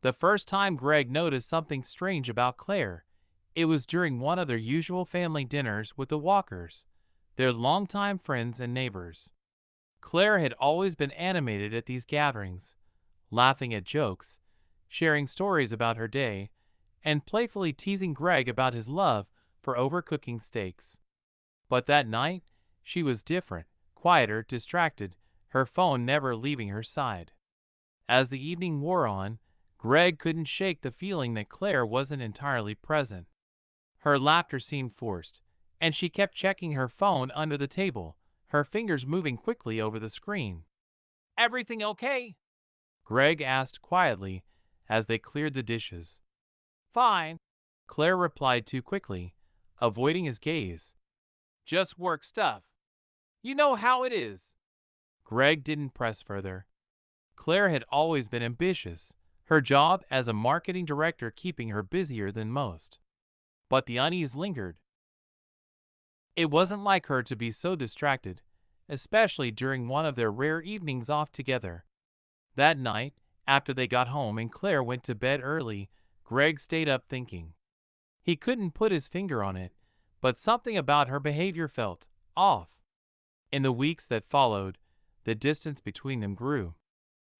The first time Greg noticed something strange about Claire, it was during one of their usual family dinners with the Walkers, their longtime friends and neighbors. Claire had always been animated at these gatherings, laughing at jokes, sharing stories about her day, and playfully teasing Greg about his love for overcooking steaks. But that night, she was different, quieter, distracted, her phone never leaving her side. As the evening wore on, Greg couldn't shake the feeling that Claire wasn't entirely present. Her laughter seemed forced, and she kept checking her phone under the table, her fingers moving quickly over the screen. "Everything okay?" Greg asked quietly as they cleared the dishes. "Fine," Claire replied too quickly, avoiding his gaze. "Just work stuff. You know how it is." Greg didn't press further. Claire had always been ambitious, her job as a marketing director keeping her busier than most. But the unease lingered. It wasn't like her to be so distracted, especially during one of their rare evenings off together. That night, after they got home and Claire went to bed early, Greg stayed up thinking. He couldn't put his finger on it, but something about her behavior felt off. In the weeks that followed, the distance between them grew.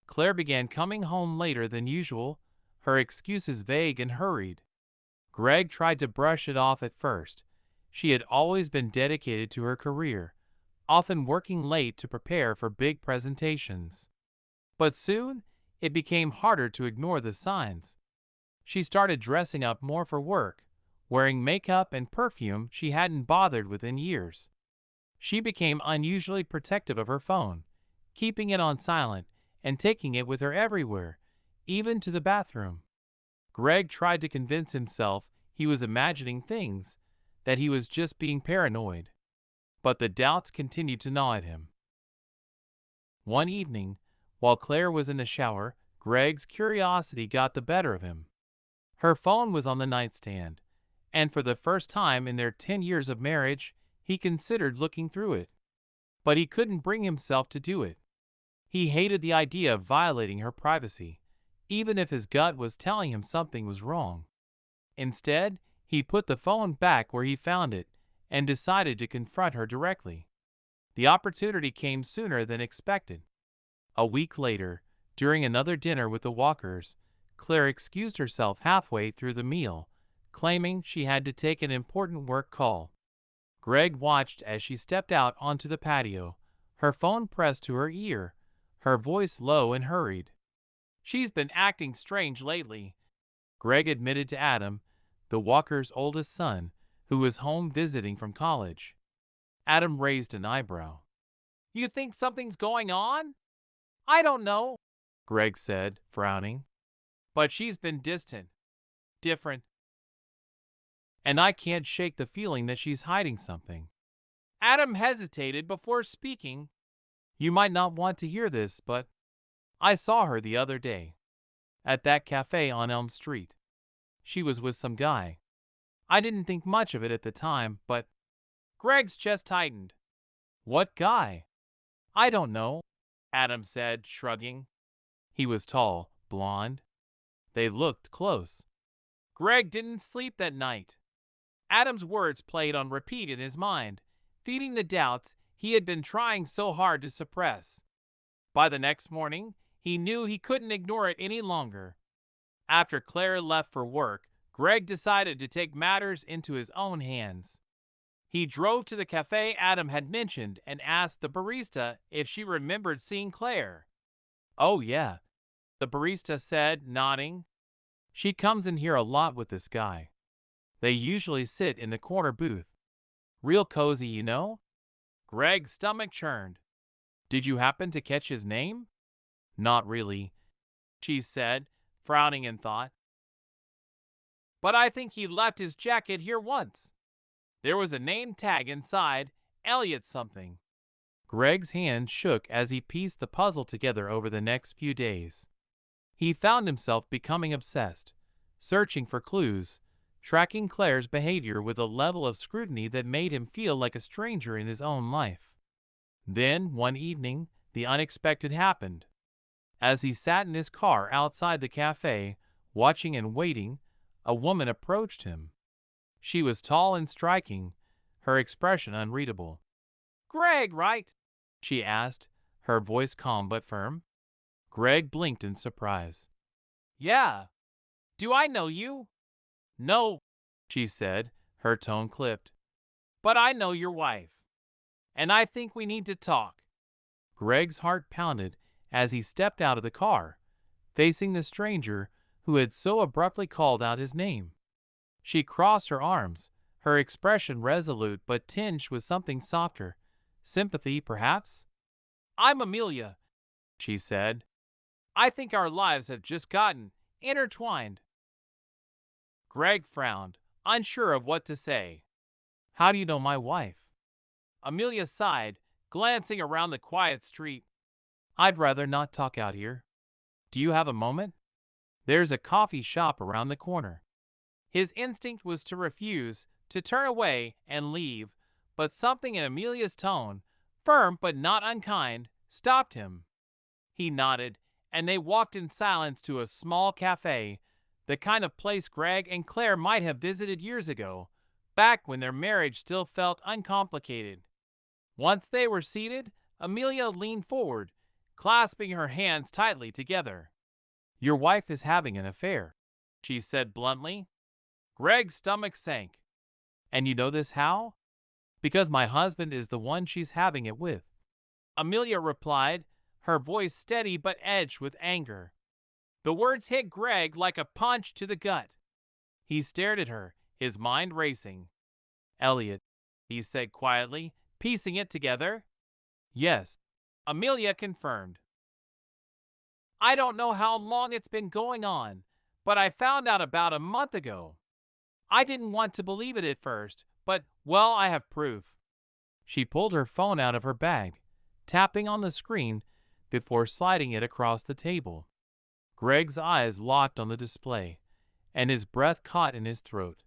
Claire began coming home later than usual, her excuses vague and hurried. Greg tried to brush it off at first. She had always been dedicated to her career, often working late to prepare for big presentations. But soon, it became harder to ignore the signs. She started dressing up more for work, wearing makeup and perfume she hadn't bothered with in years. She became unusually protective of her phone, keeping it on silent and taking it with her everywhere, even to the bathroom. Greg tried to convince himself he was imagining things, that he was just being paranoid. But the doubts continued to gnaw at him. One evening, while Claire was in the shower, Greg's curiosity got the better of him. Her phone was on the nightstand, and for the first time in their 10 years of marriage, he considered looking through it. But he couldn't bring himself to do it. He hated the idea of violating her privacy, even if his gut was telling him something was wrong. Instead, he put the phone back where he found it and decided to confront her directly. The opportunity came sooner than expected. A week later, during another dinner with the Walkers, Claire excused herself halfway through the meal, claiming she had to take an important work call. Greg watched as she stepped out onto the patio, her phone pressed to her ear, her voice low and hurried. "She's been acting strange lately," Greg admitted to Adam, the Walkers' oldest son, who was home visiting from college. Adam raised an eyebrow. "You think something's going on?" "I don't know," Greg said, frowning. "But she's been distant, different, and I can't shake the feeling that she's hiding something." Adam hesitated before speaking. "You might not want to hear this, but I saw her the other day, at that cafe on Elm Street. She was with some guy. I didn't think much of it at the time, but—" Greg's chest tightened. "What guy?" "I don't know," Adam said, shrugging. He was tall, blonde. They looked close. Greg didn't sleep that night. Adam's words played on repeat in his mind, feeding the doubts he had been trying so hard to suppress. By the next morning, he knew he couldn't ignore it any longer. After Claire left for work, Greg decided to take matters into his own hands. He drove to the cafe Adam had mentioned and asked the barista if she remembered seeing Claire. "Oh yeah," the barista said, nodding. "She comes in here a lot with this guy. They usually sit in the corner booth. Real cozy, you know?" Greg's stomach churned. "Did you happen to catch his name?" "Not really," she said, frowning in thought. "But I think he left his jacket here once. There was a name tag inside, Elliot something." Greg's hand shook as he pieced the puzzle together over the next few days. He found himself becoming obsessed, searching for clues, tracking Claire's behavior with a level of scrutiny that made him feel like a stranger in his own life. Then, one evening, the unexpected happened. As he sat in his car outside the cafe, watching and waiting, a woman approached him. She was tall and striking, her expression unreadable. "Greg, right?" she asked, her voice calm but firm. Greg blinked in surprise. "Yeah. Do I know you?" "No," she said, her tone clipped. "But I know your wife. And I think we need to talk." Greg's heart pounded as he stepped out of the car, facing the stranger who had so abruptly called out his name. She crossed her arms, her expression resolute but tinged with something softer. Sympathy, perhaps? "I'm Amelia," she said. "I think our lives have just gotten intertwined." Greg frowned, unsure of what to say. "How do you know my wife?" Amelia sighed, glancing around the quiet street. "I'd rather not talk out here. Do you have a moment? There's a coffee shop around the corner." His instinct was to refuse, to turn away and leave, but something in Amelia's tone, firm but not unkind, stopped him. He nodded, and they walked in silence to a small cafe, the kind of place Greg and Claire might have visited years ago, back when their marriage still felt uncomplicated. Once they were seated, Amelia leaned forward, clasping her hands tightly together. "Your wife is having an affair," she said bluntly. Greg's stomach sank. "And you know this how?" "Because my husband is the one she's having it with," Amelia replied, her voice steady but edged with anger. The words hit Greg like a punch to the gut. He stared at her, his mind racing. "Elliot," he said quietly, piecing it together. "Yes," Amelia confirmed. "I don't know how long it's been going on, but I found out about a month ago. I didn't want to believe it at first, but, well, I have proof." She pulled her phone out of her bag, tapping on the screen before sliding it across the table. Greg's eyes locked on the display, and his breath caught in his throat.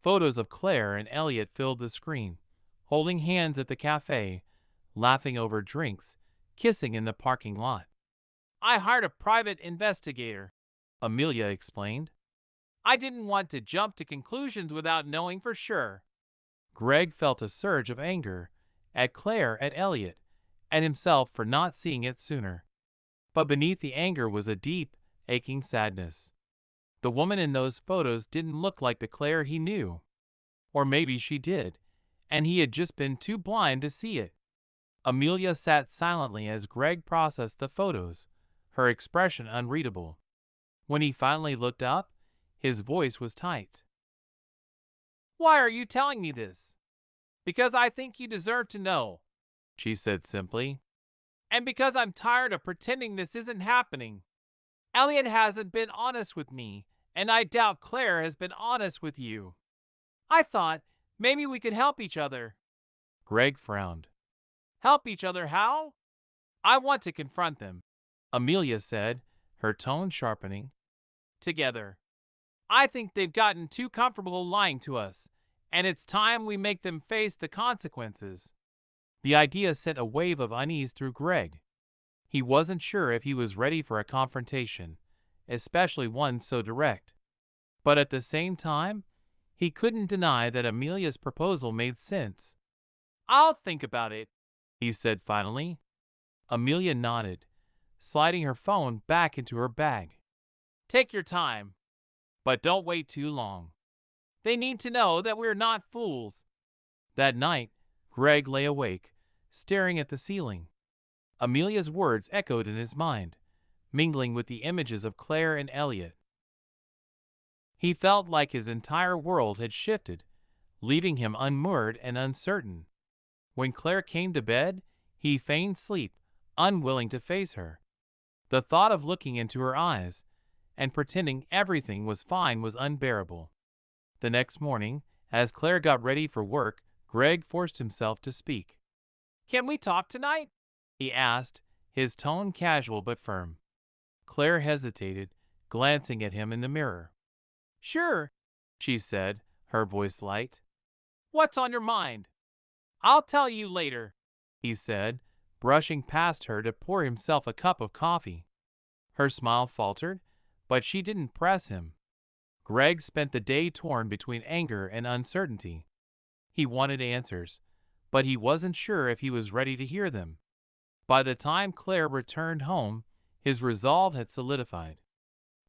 Photos of Claire and Elliot filled the screen, holding hands at the cafe, laughing over drinks, kissing in the parking lot. "I hired a private investigator," Amelia explained. "I didn't want to jump to conclusions without knowing for sure." Greg felt a surge of anger at Claire, at Elliot, and himself for not seeing it sooner. But beneath the anger was a deep, aching sadness. The woman in those photos didn't look like the Claire he knew. Or maybe she did, and he had just been too blind to see it. Amelia sat silently as Greg processed the photos, her expression unreadable. When he finally looked up, his voice was tight. "Why are you telling me this?" "Because I think you deserve to know," she said simply. "And because I'm tired of pretending this isn't happening. Elliot hasn't been honest with me, and I doubt Claire has been honest with you. I thought maybe we could help each other." Greg frowned. "Help each other how?" "I want to confront them," Amelia said, her tone sharpening. "Together. I think they've gotten too comfortable lying to us, and it's time we make them face the consequences." The idea sent a wave of unease through Greg. He wasn't sure if he was ready for a confrontation, especially one so direct. But at the same time, he couldn't deny that Amelia's proposal made sense. "I'll think about it," he said finally. Amelia nodded, sliding her phone back into her bag. "Take your time, but don't wait too long. They need to know that we're not fools." That night, Greg lay awake, staring at the ceiling. Amelia's words echoed in his mind, mingling with the images of Claire and Elliot. He felt like his entire world had shifted, leaving him unmoored and uncertain. When Claire came to bed, he feigned sleep, unwilling to face her. The thought of looking into her eyes and pretending everything was fine was unbearable. The next morning, as Claire got ready for work, Greg forced himself to speak. "Can we talk tonight?" he asked, his tone casual but firm. Claire hesitated, glancing at him in the mirror. "Sure," she said, her voice light. "What's on your mind?" "I'll tell you later," he said, brushing past her to pour himself a cup of coffee. Her smile faltered, but she didn't press him. Greg spent the day torn between anger and uncertainty. He wanted answers, but he wasn't sure if he was ready to hear them. By the time Claire returned home, his resolve had solidified.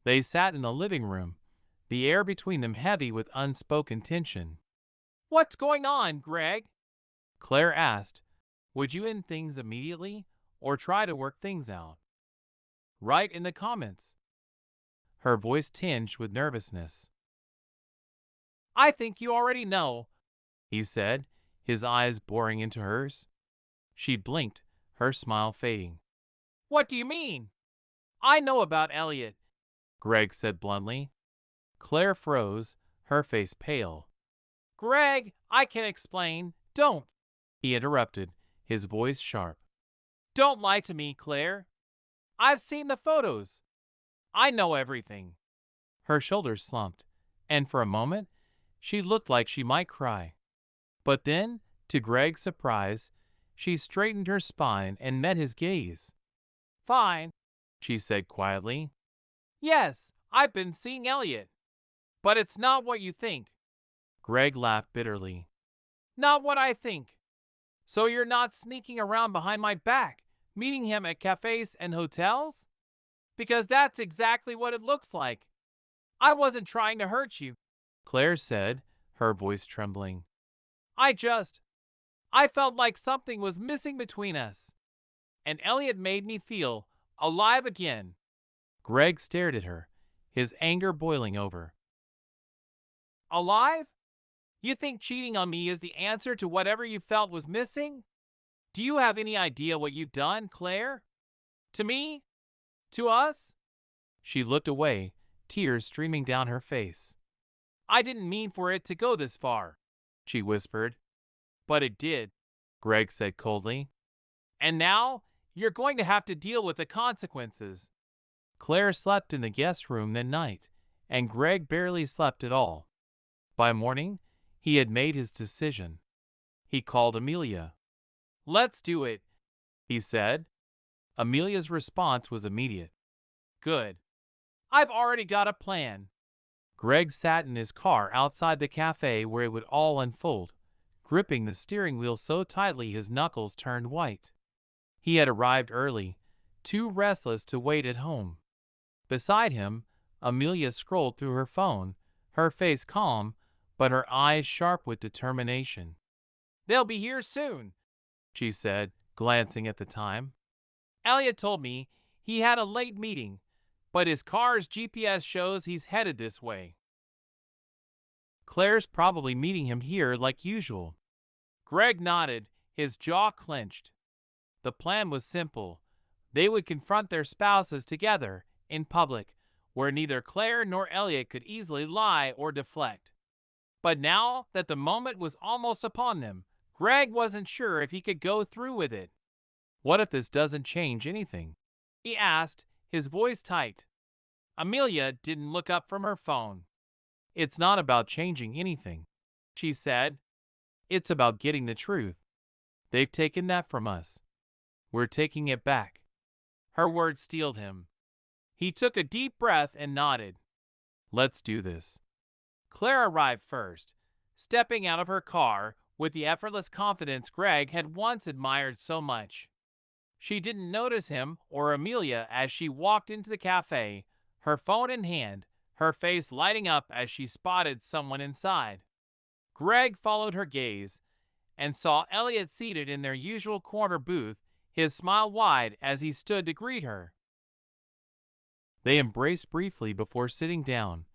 They sat in the living room, the air between them heavy with unspoken tension. "What's going on, Greg?" Claire asked. "Would you end things immediately, or try to work things out?" "Write in the comments." Her voice tinged with nervousness. "I think you already know," he said, his eyes boring into hers. She blinked, her smile fading. "What do you mean?" "I know about Elliot," Greg said bluntly. Claire froze, her face pale. "Greg, I can explain." "Don't," he interrupted, his voice sharp. "Don't lie to me, Claire. I've seen the photos. I know everything." Her shoulders slumped, and for a moment, she looked like she might cry. But then, to Greg's surprise, she straightened her spine and met his gaze. "Fine," she said quietly. "Yes, I've been seeing Elliot. But it's not what you think." Greg laughed bitterly. "Not what I think. So you're not sneaking around behind my back, meeting him at cafes and hotels? Because that's exactly what it looks like. I wasn't trying to hurt you," Claire said, her voice trembling. I felt like something was missing between us. And Elliot made me feel alive again." Greg stared at her, his anger boiling over. "Alive? You think cheating on me is the answer to whatever you felt was missing? Do you have any idea what you've done, Claire? To me? To us?" She looked away, tears streaming down her face. "I didn't mean for it to go this far," she whispered. "But it did," Greg said coldly. "And now you're going to have to deal with the consequences." Claire slept in the guest room that night, and Greg barely slept at all. By morning, he had made his decision. He called Amelia. "Let's do it," he said. Amelia's response was immediate. "Good. I've already got a plan." Greg sat in his car outside the cafe where it would all unfold, gripping the steering wheel so tightly his knuckles turned white. He had arrived early, too restless to wait at home. Beside him, Amelia scrolled through her phone, her face calm, but her eyes sharp with determination. "They'll be here soon," she said, glancing at the time. "Elliot told me he had a late meeting, but his car's GPS shows he's headed this way. Claire's probably meeting him here like usual." Greg nodded, his jaw clenched. The plan was simple. They would confront their spouses together, in public, where neither Claire nor Elliot could easily lie or deflect. But now that the moment was almost upon them, Greg wasn't sure if he could go through with it. "What if this doesn't change anything?" he asked, his voice tight. Amelia didn't look up from her phone. "It's not about changing anything," she said. "It's about getting the truth. They've taken that from us. We're taking it back." Her words steeled him. He took a deep breath and nodded. "Let's do this." Claire arrived first, stepping out of her car with the effortless confidence Greg had once admired so much. She didn't notice him or Amelia as she walked into the cafe, her phone in hand, her face lighting up as she spotted someone inside. Greg followed her gaze and saw Elliot seated in their usual corner booth, his smile wide as he stood to greet her. They embraced briefly before sitting down,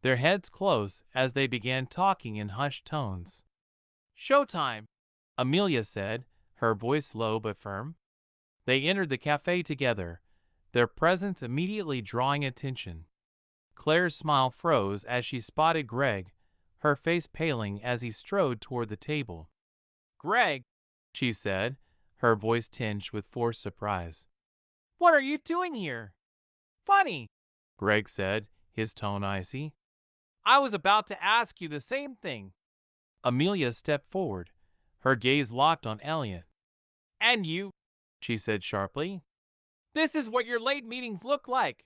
their heads close as they began talking in hushed tones. "Showtime," Amelia said, her voice low but firm. They entered the cafe together, their presence immediately drawing attention. Claire's smile froze as she spotted Greg, her face paling as he strode toward the table. "Greg," she said, her voice tinged with forced surprise. "What are you doing here?" "Funny," Greg said, his tone icy. "I was about to ask you the same thing." Amelia stepped forward, her gaze locked on Elliot. "And you," she said sharply. This is what your late meetings look like.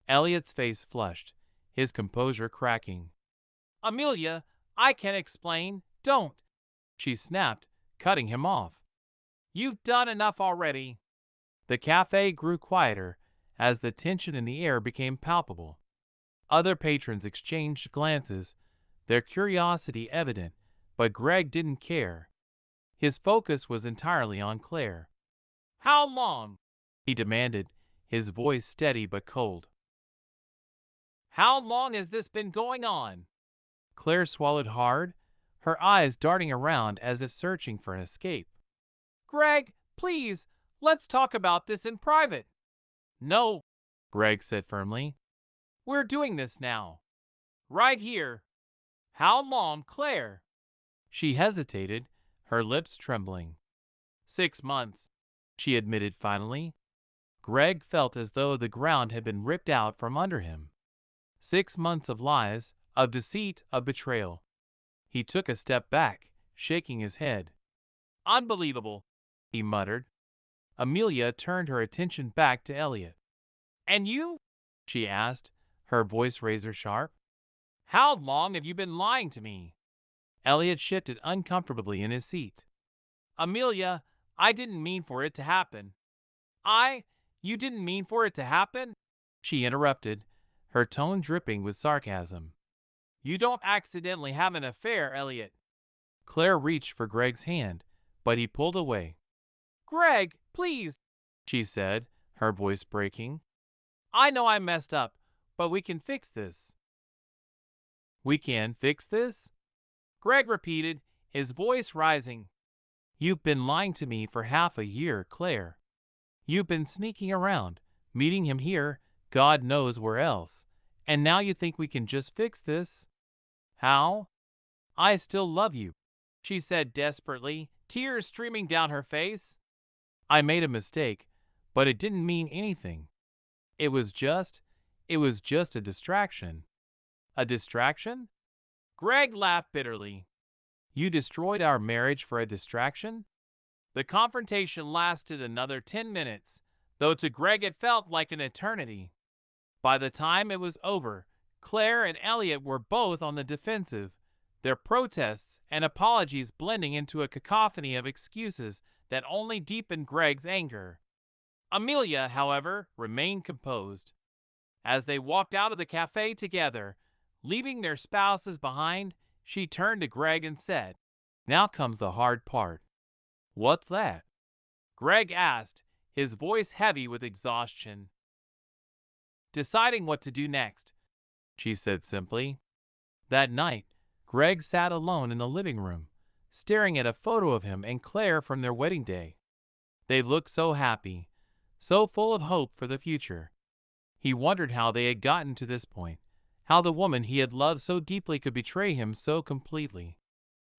Elliot's face flushed, his composure cracking. Amelia, I can explain. Don't, she snapped, cutting him off. You've done enough already. The cafe grew quieter as the tension in the air became palpable. Other patrons exchanged glances, their curiosity evident, but Greg didn't care. His focus was entirely on Claire. How long? He demanded, his voice steady but cold. How long has this been going on? Claire swallowed hard, her eyes darting around as if searching for an escape. Greg, please, let's talk about this in private. No, Greg said firmly. We're doing this now. Right here. How long, Claire? She hesitated, her lips trembling. 6 months, she admitted finally. Greg felt as though the ground had been ripped out from under him. 6 months of lies, of deceit, of betrayal. He took a step back, shaking his head. Unbelievable, he muttered. Amelia turned her attention back to Elliot. And you? She asked, her voice razor sharp. How long have you been lying to me? Elliot shifted uncomfortably in his seat. Amelia, I didn't mean for it to happen. You didn't mean for it to happen? She interrupted, her tone dripping with sarcasm. You don't accidentally have an affair, Elliot. Claire reached for Greg's hand, but he pulled away. Greg, please, she said, her voice breaking. I know I messed up, but we can fix this. We can fix this? Greg repeated, his voice rising. You've been lying to me for half a year, Claire. You've been sneaking around, meeting him here, God knows where else, and now you think we can just fix this? How? I still love you, she said desperately, tears streaming down her face. I made a mistake, but it didn't mean anything. It was just a distraction. A distraction? Greg laughed bitterly. You destroyed our marriage for a distraction? The confrontation lasted another 10 minutes, though to Greg it felt like an eternity. By the time it was over, Claire and Elliot were both on the defensive, their protests and apologies blending into a cacophony of excuses that only deepened Greg's anger. Amelia, however, remained composed. As they walked out of the cafe together, leaving their spouses behind, she turned to Greg and said, Now comes the hard part. What's that? Greg asked, his voice heavy with exhaustion. Deciding what to do next, she said simply. That night, Greg sat alone in the living room, staring at a photo of him and Claire from their wedding day. They looked so happy, so full of hope for the future. He wondered how they had gotten to this point, how the woman he had loved so deeply could betray him so completely.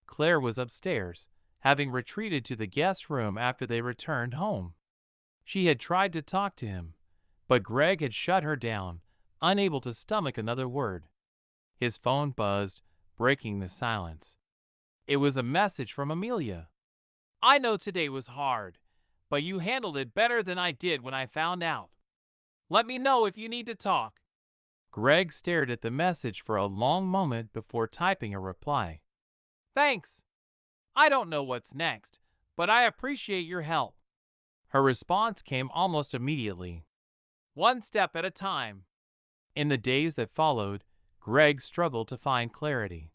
Claire was upstairs, having retreated to the guest room after they returned home. She had tried to talk to him, but Greg had shut her down, unable to stomach another word. His phone buzzed, breaking the silence. It was a message from Amelia. I know today was hard, but you handled it better than I did when I found out. Let me know if you need to talk. Greg stared at the message for a long moment before typing a reply. Thanks. I don't know what's next, but I appreciate your help. Her response came almost immediately. One step at a time. In the days that followed, Greg struggled to find clarity.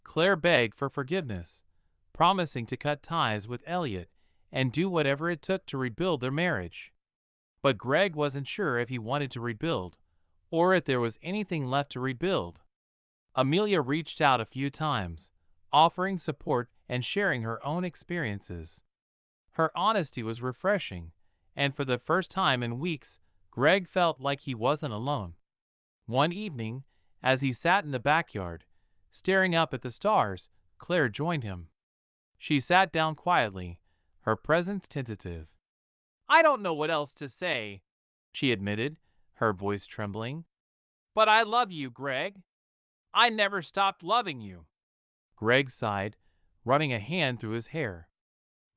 Claire begged for forgiveness, promising to cut ties with Elliot and do whatever it took to rebuild their marriage. But Greg wasn't sure if he wanted to rebuild, or if there was anything left to rebuild. Amelia reached out a few times, offering support and sharing her own experiences. Her honesty was refreshing, and for the first time in weeks, Greg felt like he wasn't alone. One evening, as he sat in the backyard, staring up at the stars, Claire joined him. She sat down quietly, her presence tentative. I don't know what else to say, she admitted, her voice trembling. But I love you, Greg. I never stopped loving you. Greg sighed, running a hand through his hair.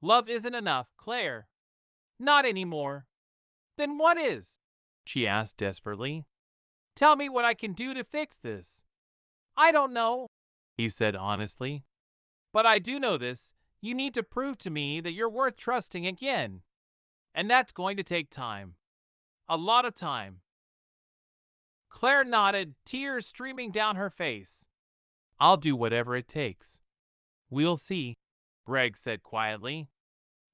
Love isn't enough, Claire. Not anymore. Then what is? She asked desperately. Tell me what I can do to fix this. I don't know, he said honestly. But I do know this. You need to prove to me that you're worth trusting again. And that's going to take time. A lot of time. Claire nodded, tears streaming down her face. I'll do whatever it takes. We'll see, Greg said quietly.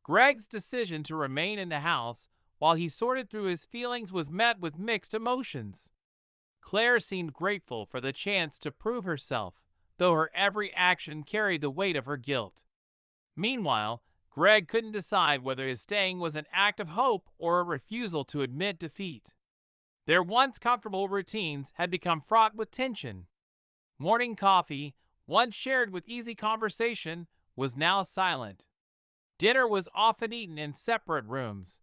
Greg's decision to remain in the house while he sorted through his feelings was met with mixed emotions. Claire seemed grateful for the chance to prove herself, though her every action carried the weight of her guilt. Meanwhile, Greg couldn't decide whether his staying was an act of hope or a refusal to admit defeat. Their once comfortable routines had become fraught with tension. Morning coffee, once shared with easy conversation, was now silent. Dinner was often eaten in separate rooms.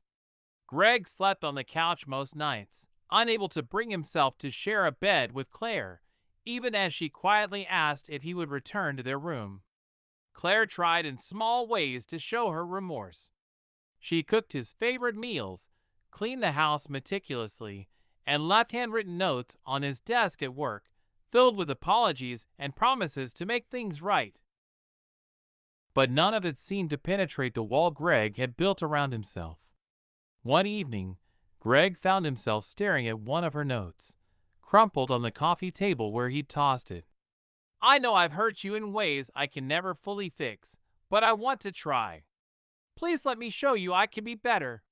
Greg slept on the couch most nights, unable to bring himself to share a bed with Claire, even as she quietly asked if he would return to their room. Claire tried in small ways to show her remorse. She cooked his favorite meals, cleaned the house meticulously, and left handwritten notes on his desk at work, filled with apologies and promises to make things right. But none of it seemed to penetrate the wall Greg had built around himself. One evening, Greg found himself staring at one of her notes, crumpled on the coffee table where he'd tossed it. I know I've hurt you in ways I can never fully fix, but I want to try. Please let me show you I can be better.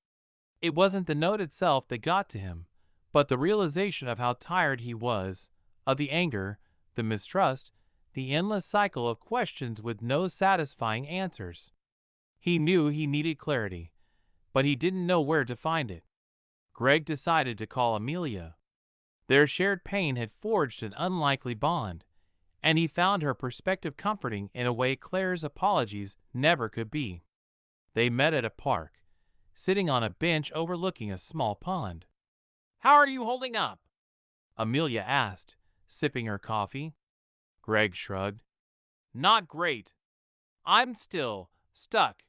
It wasn't the note itself that got to him, but the realization of how tired he was, of the anger, the mistrust, the endless cycle of questions with no satisfying answers. He knew he needed clarity, but he didn't know where to find it. Greg decided to call Amelia. Their shared pain had forged an unlikely bond, and he found her perspective comforting in a way Claire's apologies never could be. They met at a park, sitting on a bench overlooking a small pond. How are you holding up? Amelia asked, sipping her coffee. Greg shrugged. Not great. I'm still stuck.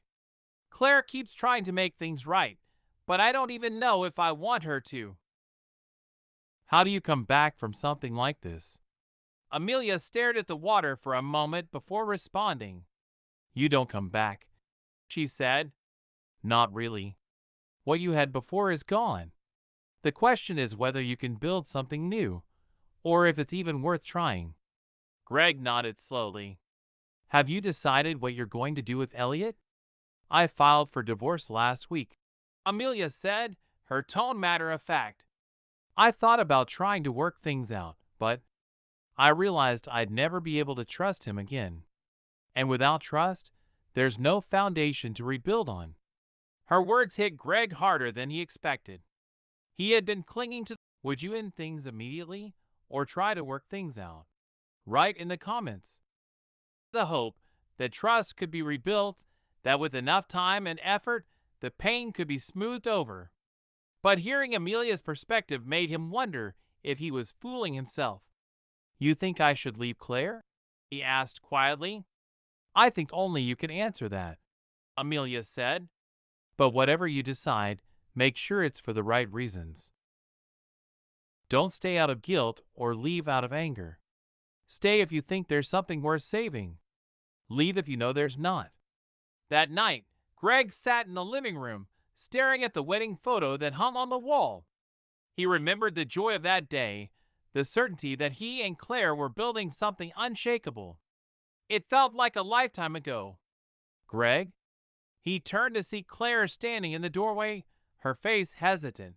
Claire keeps trying to make things right, but I don't even know if I want her to. How do you come back from something like this? Amelia stared at the water for a moment before responding. You don't come back, she said. Not really. What you had before is gone. The question is whether you can build something new, or if it's even worth trying. Greg nodded slowly. Have you decided what you're going to do with Elliot? I filed for divorce last week, Amelia said, her tone matter of fact. I thought about trying to work things out, but I realized I'd never be able to trust him again. And without trust, there's no foundation to rebuild on. Her words hit Greg harder than he expected. He had been clinging to, would you end things immediately or try to work things out? Write in the comments. The hope that trust could be rebuilt, that with enough time and effort, the pain could be smoothed over. But hearing Amelia's perspective made him wonder if he was fooling himself. You think I should leave Claire? He asked quietly. I think only you can answer that, Amelia said. But whatever you decide, make sure it's for the right reasons. Don't stay out of guilt or leave out of anger. Stay if you think there's something worth saving. Leave if you know there's not. That night, Greg sat in the living room, staring at the wedding photo that hung on the wall. He remembered the joy of that day, the certainty that he and Claire were building something unshakable. It felt like a lifetime ago. Greg? He turned to see Claire standing in the doorway, her face hesitant.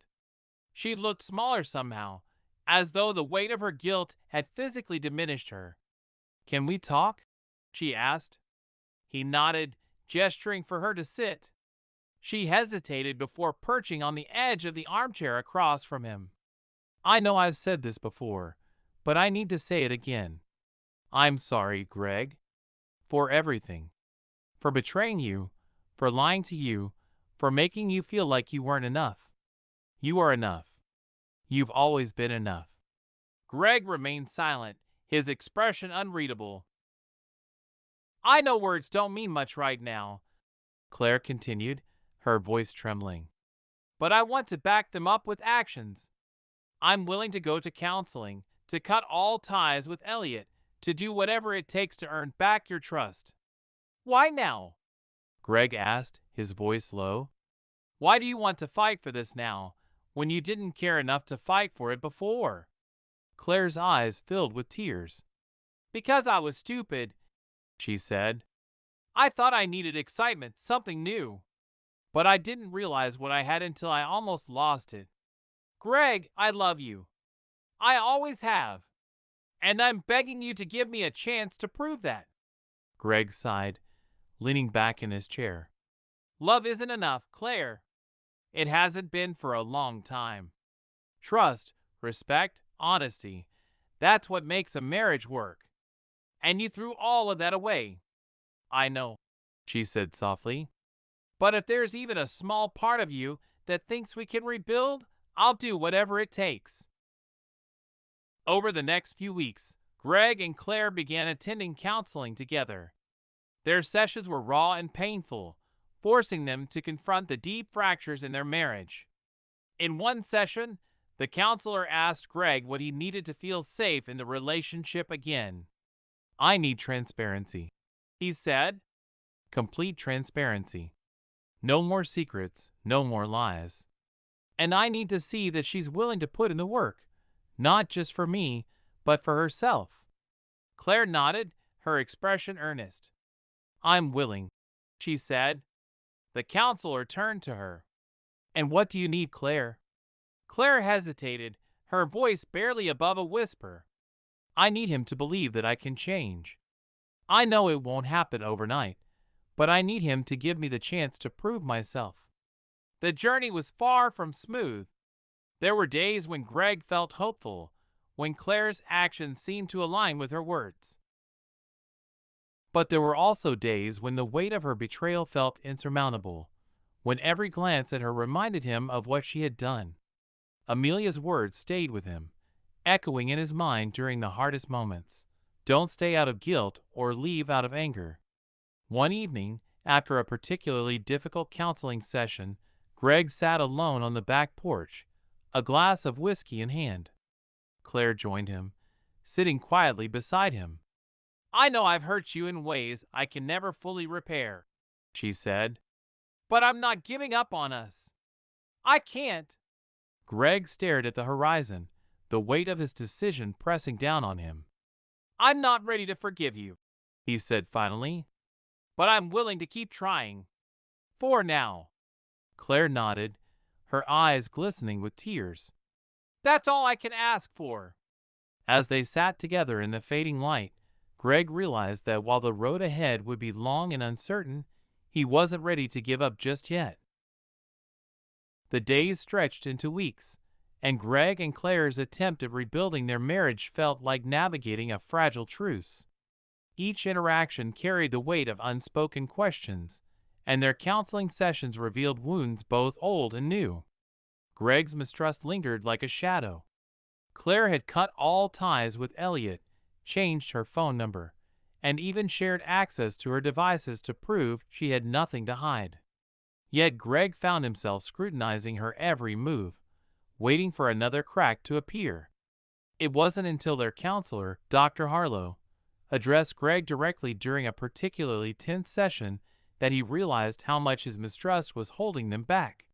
She looked smaller somehow, as though the weight of her guilt had physically diminished her. Can we talk? She asked. He nodded, gesturing for her to sit. She hesitated before perching on the edge of the armchair across from him. I know I've said this before, but I need to say it again. I'm sorry, Greg. For everything. For betraying you, for lying to you, for making you feel like you weren't enough. You are enough. You've always been enough. Greg remained silent, his expression unreadable. I know words don't mean much right now, Claire continued, her voice trembling. but I want to back them up with actions. I'm willing to go to counseling, to cut all ties with Elliot, to do whatever it takes to earn back your trust. Why now? Greg asked, his voice low. Why do you want to fight for this now, when you didn't care enough to fight for it before? Claire's eyes filled with tears. Because I was stupid, she said. I thought I needed excitement, something new. But I didn't realize what I had until I almost lost it. Greg, I love you. I always have. And I'm begging you to give me a chance to prove that. Greg sighed, leaning back in his chair. Love isn't enough, Claire. It hasn't been for a long time. Trust, respect, honesty. That's what makes a marriage work. And you threw all of that away. I know, she said softly. But if there's even a small part of you that thinks we can rebuild, I'll do whatever it takes. Over the next few weeks, Greg and Claire began attending counseling together. Their sessions were raw and painful, forcing them to confront the deep fractures in their marriage. In one session, the counselor asked Greg what he needed to feel safe in the relationship again. I need transparency, he said. Complete transparency. No more secrets, no more lies. And I need to see that she's willing to put in the work, not just for me, but for herself. Claire nodded, her expression earnest. I'm willing, she said. The counselor turned to her. And what do you need, Claire? Claire hesitated, her voice barely above a whisper. I need him to believe that I can change. I know it won't happen overnight, but I need him to give me the chance to prove myself. The journey was far from smooth. There were days when Greg felt hopeful, when Claire's actions seemed to align with her words. But there were also days when the weight of her betrayal felt insurmountable, when every glance at her reminded him of what she had done. Amelia's words stayed with him, echoing in his mind during the hardest moments. Don't stay out of guilt or leave out of anger. One evening, after a particularly difficult counseling session, Greg sat alone on the back porch, a glass of whiskey in hand. Claire joined him, sitting quietly beside him. I know I've hurt you in ways I can never fully repair, she said. But I'm not giving up on us. I can't. Greg stared at the horizon, the weight of his decision pressing down on him. I'm not ready to forgive you, he said finally. But I'm willing to keep trying. For now. Claire nodded, her eyes glistening with tears. That's all I can ask for. As they sat together in the fading light, Greg realized that while the road ahead would be long and uncertain, he wasn't ready to give up just yet. The days stretched into weeks, and Greg and Claire's attempt at rebuilding their marriage felt like navigating a fragile truce. Each interaction carried the weight of unspoken questions, and their counseling sessions revealed wounds both old and new. Greg's mistrust lingered like a shadow. Claire had cut all ties with Elliot, changed her phone number, and even shared access to her devices to prove she had nothing to hide. Yet Greg found himself scrutinizing her every move, waiting for another crack to appear. It wasn't until their counselor, Dr. Harlow, addressed Greg directly during a particularly tense session that he realized how much his mistrust was holding them back.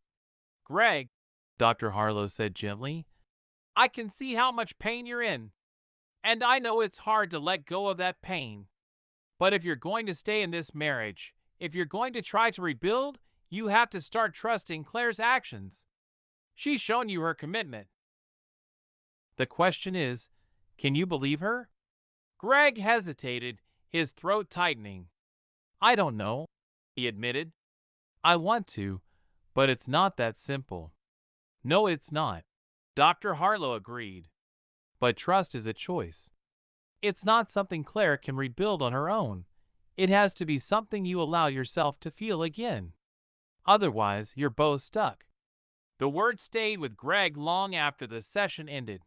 Greg, Dr. Harlow said gently, I can see how much pain you're in, and I know it's hard to let go of that pain. But if you're going to stay in this marriage, if you're going to try to rebuild, you have to start trusting Claire's actions. She's shown you her commitment. The question is, can you believe her? Greg hesitated, his throat tightening. I don't know, he admitted. I want to, but it's not that simple. No, it's not, Dr. Harlow agreed. But trust is a choice. It's not something Claire can rebuild on her own. It has to be something you allow yourself to feel again. Otherwise, you're both stuck. The word stayed with Greg long after the session ended.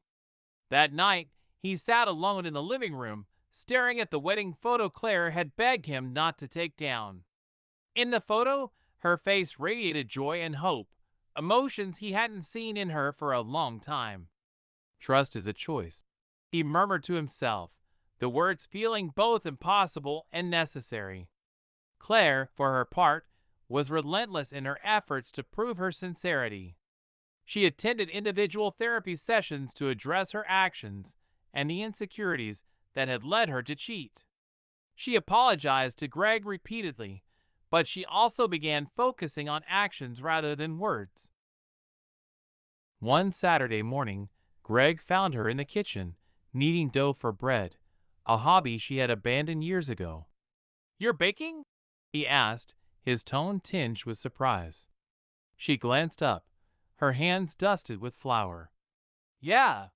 That night, he sat alone in the living room, staring at the wedding photo Claire had begged him not to take down. In the photo, her face radiated joy and hope, emotions he hadn't seen in her for a long time. Trust is a choice, he murmured to himself, the words feeling both impossible and necessary. Claire, for her part, was relentless in her efforts to prove her sincerity. She attended individual therapy sessions to address her actions and the insecurities that had led her to cheat. She apologized to Greg repeatedly, but she also began focusing on actions rather than words. One Saturday morning, Greg found her in the kitchen, kneading dough for bread, a hobby she had abandoned years ago. "You're baking?" he asked, his tone tinged with surprise. She glanced up, her hands dusted with flour. "Yeah,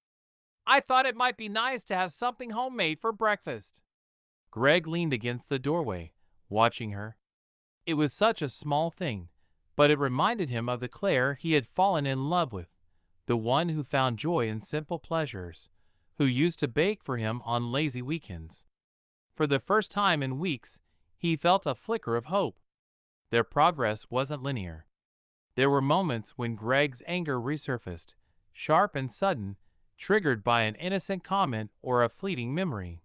I thought it might be nice to have something homemade for breakfast." Greg leaned against the doorway, watching her. It was such a small thing, but it reminded him of the Claire he had fallen in love with, the one who found joy in simple pleasures, who used to bake for him on lazy weekends. For the first time in weeks, he felt a flicker of hope. Their progress wasn't linear. There were moments when Greg's anger resurfaced, sharp and sudden, triggered by an innocent comment or a fleeting memory.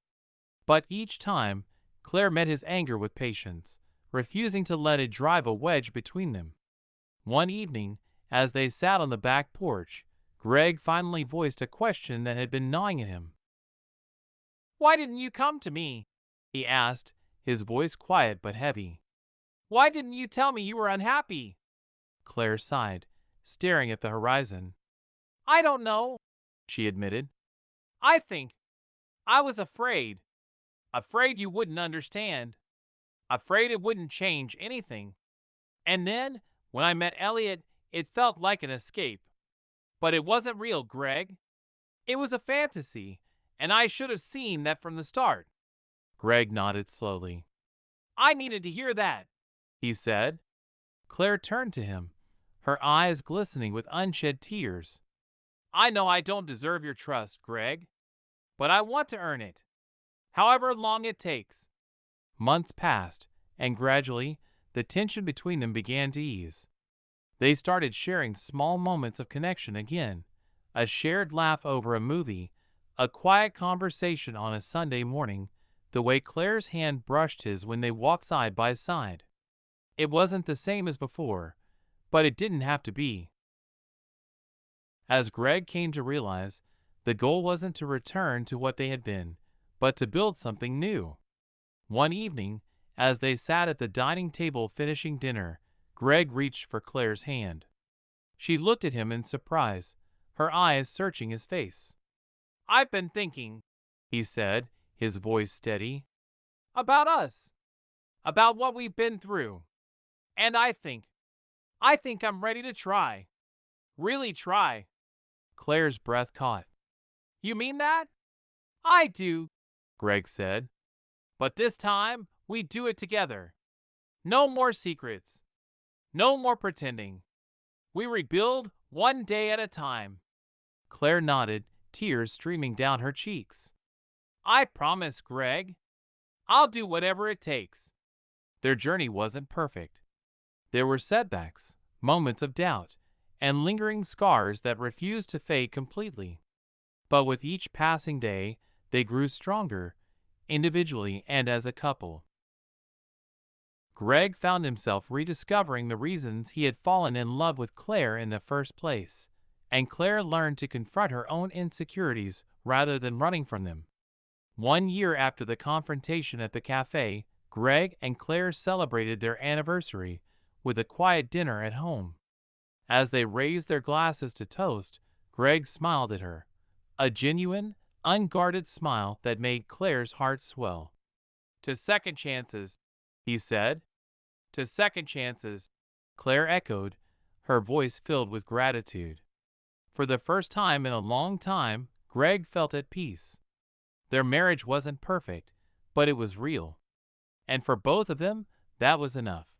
But each time, Claire met his anger with patience, refusing to let it drive a wedge between them. One evening, as they sat on the back porch, Greg finally voiced a question that had been gnawing at him. "Why didn't you come to me?" he asked, his voice quiet but heavy. "Why didn't you tell me you were unhappy?" Claire sighed, staring at the horizon. "I don't know," she admitted. "I think I was afraid. Afraid you wouldn't understand. Afraid it wouldn't change anything. And then, when I met Elliot, it felt like an escape. But it wasn't real, Greg. It was a fantasy, and I should have seen that from the start." Greg nodded slowly. "I needed to hear that," he said. Claire turned to him, her eyes glistening with unshed tears. "I know I don't deserve your trust, Greg, but I want to earn it, however long it takes." Months passed, and gradually, the tension between them began to ease. They started sharing small moments of connection again, a shared laugh over a movie, a quiet conversation on a Sunday morning, the way Claire's hand brushed his when they walked side by side. It wasn't the same as before, but it didn't have to be. As Greg came to realize, the goal wasn't to return to what they had been, but to build something new. One evening, as they sat at the dining table finishing dinner, Greg reached for Claire's hand. She looked at him in surprise, her eyes searching his face. "I've been thinking," he said, his voice steady, "about us, about what we've been through. And I think I'm ready to try. Really try." Claire's breath caught. "You mean that?" "I do," Greg said. "But this time, we do it together. No more secrets. No more pretending. We rebuild one day at a time." Claire nodded, tears streaming down her cheeks. "I promise, Greg. I'll do whatever it takes." Their journey wasn't perfect. There were setbacks, moments of doubt, and lingering scars that refused to fade completely. But with each passing day, they grew stronger, individually and as a couple. Greg found himself rediscovering the reasons he had fallen in love with Claire in the first place, and Claire learned to confront her own insecurities rather than running from them. 1 year after the confrontation at the café, Greg and Claire celebrated their anniversary with a quiet dinner at home. As they raised their glasses to toast, Greg smiled at her, a genuine, unguarded smile that made Claire's heart swell. "To second chances," he said. "To second chances," Claire echoed, her voice filled with gratitude. For the first time in a long time, Greg felt at peace. Their marriage wasn't perfect, but it was real. And for both of them, that was enough.